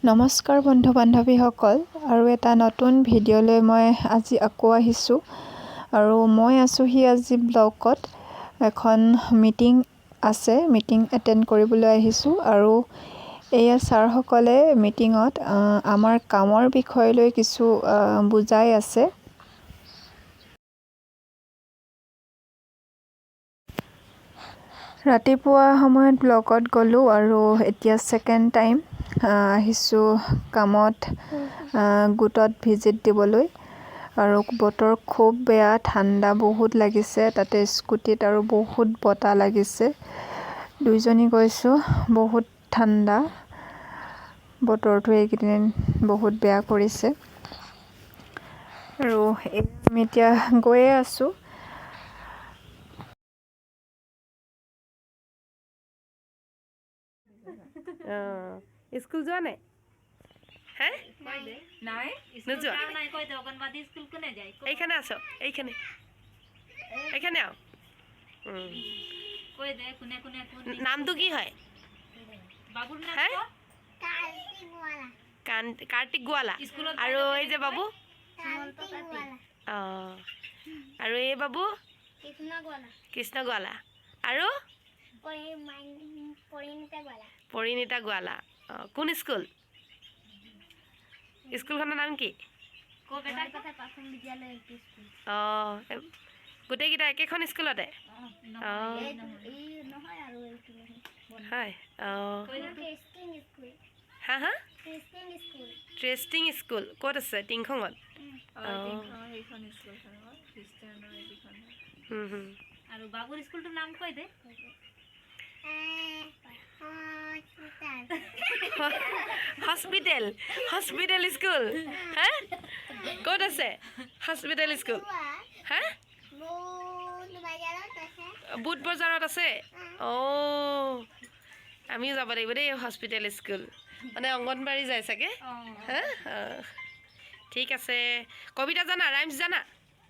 নমস্কাৰ বন্ধু বান্ধৱীসকল আৰু এটা নতুন ভিডিঅ'লৈ মই আজি আকৌ আহিছোঁ আৰু মই আছোঁহি আজি ব্লকত এখন মিটিং আছে মিটিং এটেণ্ড কৰিবলৈ আহিছোঁ আৰু এয়া ছাৰসকলে মিটিঙত আমাৰ কামৰ বিষয় লৈ কিছু বুজাই আছে। ৰাতিপুৱা সময়ত ব্লকত গ'লোঁ আৰু এতিয়া ছেকেণ্ড টাইম আহিছোঁ কামত গোটত ভিজিট দিবলৈ আৰু বতৰ খুব বেয়া ঠাণ্ডা বহুত লাগিছে তাতে স্কুটিত আৰু বহুত বতাহ লাগিছে দুইজনী গৈছোঁ বহুত ঠাণ্ডা বতৰটো এইকেইদিন বহুত বেয়া কৰিছে আৰু আমি এতিয়া গৈয়ে আছোঁ। স্কুল যোৱা নাই হে নাই নোযোৱা নাই কই অঙ্গনবাড়ি স্কুল কোনে যায় এইখানে আছো এইখানে এইখানে আও কই দে কোনে কোনে কোন নামটো কি হয় বাবুর নাম হ্যাঁ? তো কাৰ্তিক গোৱালা স্কুলত আৰু এই যে বাবু সুমন্ত কাটি আৰু এই বাবু কৃষ্ণ গোৱালা আৰু পৰিণীতা গোৱালা কোন স্কুল স্কুলখনৰ নাম কি কো বেটা কথা প্ৰাথমিক বিদ্যালয় স্কুল গোটেইকেইটা একেখন স্কুলতে নহয় আৰু এইটো হয় টেস্টিং স্কুল হা হা টেস্টিং স্কুল ট্ৰেষ্টিং স্কুল ক'ত আছে টিংখঙত সেইখন স্কুলখন খ্ৰীষ্টানৰ এইখন আৰু বাবুৰ স্কুলটোৰ নাম কৈ দে হস্পিটেল হস্পিটেল স্কুল হা ক'ত আছে হস্পিটেল স্কুল হা বুট বজাৰত আছে আমিও যাব লাগিব দেই হস্পিটেল স্কুল মানে অংগনবাড়ী যায় চাগে হা ঠিক আছে কবিতা জানা ৰাইমছ জানা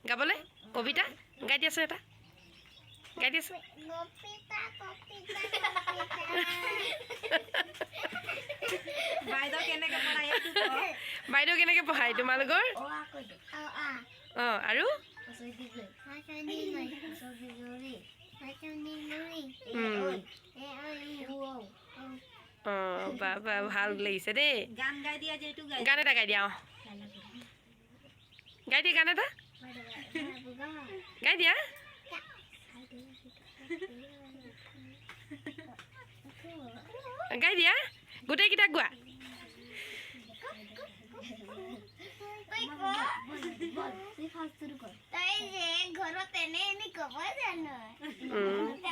গাবলৈ কবিতা গাই দিয়াচোন এটা গাই দিয়াচোন বাইদেউ কেনেকৈ পঢ়ায় তোমালোকৰ আৰু ভাল লাগিছে দেই গান এটা গাই দিয়া গাই দিয়া গান এটা গাই দিয়া গাই দিয়া গোটেইকেইটা গোৱা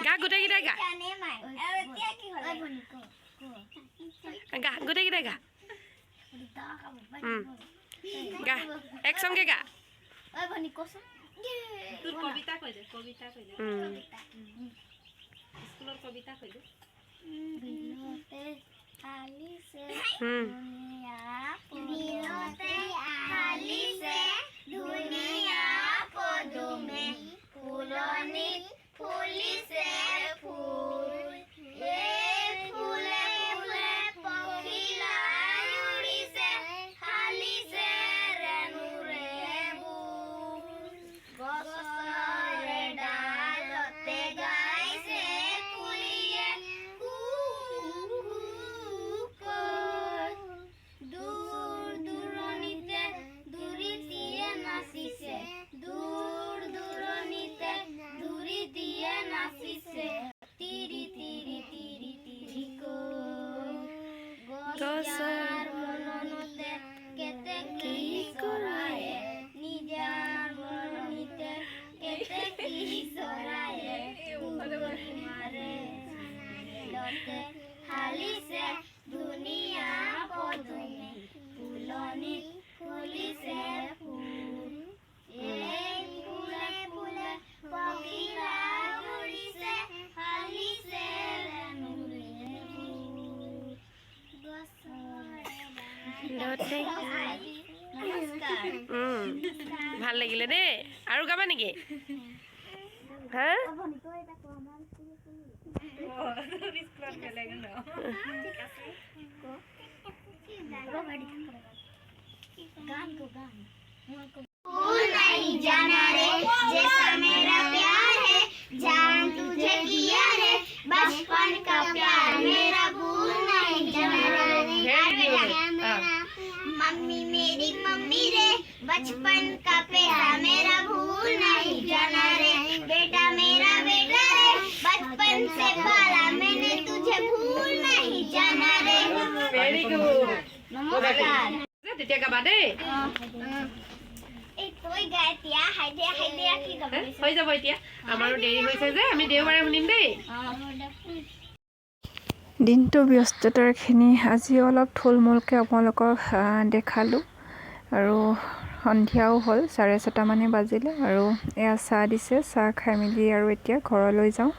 গা গোটেইকেইটাই গা গা গোটেইকেইটাই গা গা একসঙ্গে গা তোৰ কবিতা কৈ দে স্কুলৰ কবিতা কৈ দে বিলতে আলিছে দুনিয়া বিলতে আলিছে দুনিয়া পদুমে ফুলনিত ফুলিছে ফুল এই ফুলে ফুলে পখিলাই উৰিছে হালিছে ৰেণুৰে বুল গছৰে ডালতে গাইছে কুলিয়ে দূৰ দূৰণিতে দুৰিতিয়ে নাচিছে দূৰ দূৰণিতে দুৰিতিয়ে নাচিছে তিৰি তিৰি তিৰি তিৰি গছৰ মনতে কেতেকী চৰায়ে নিজাৰ মৰণিতে কেতেকী চৰায়ে মাৰে লতে হালিছে ধুনীয়া পদুমে ফুলনিত ফুলিছে ফুল এই ফুলে ফুলে পখিলাই উৰিছে হালিছে ৰেণুৰে ভাল লাগিলে দেই আৰু গাবা নেকি হা भूल नहीं जाना रे जैसा मेरा प्यार है जान तुझे किया रे बचपन का प्यार मेरा भूल नहीं जाना रे मम्मी मेरी मम्मी रे बचपन का प्यार मेरा भूल नहीं जाना रे बेटा मेरा बेटा रे बचपन से पाला मैंने तुझे भूल नहीं जाना रे ভেৰি গুড नमस्कार তেতিয়া গাবা দেই এই তই গাই দিয়া হাই দিয়া কি গাবি হৈ যাব এতিয়া আমাৰো দেৰি হৈছে যে আমি দেওবাৰে শুনিম দেই দিনটো ব্যস্ততাৰখিনি আজি অলপ থুলমূলকৈ আপোনালোকক দেখালোঁ আৰু সন্ধিয়াও হ'ল 6:30 মানে বাজিলে আৰু এয়া চাহ দিছে চাহ খাই মেলি আৰু এতিয়া ঘৰলৈ যাওঁ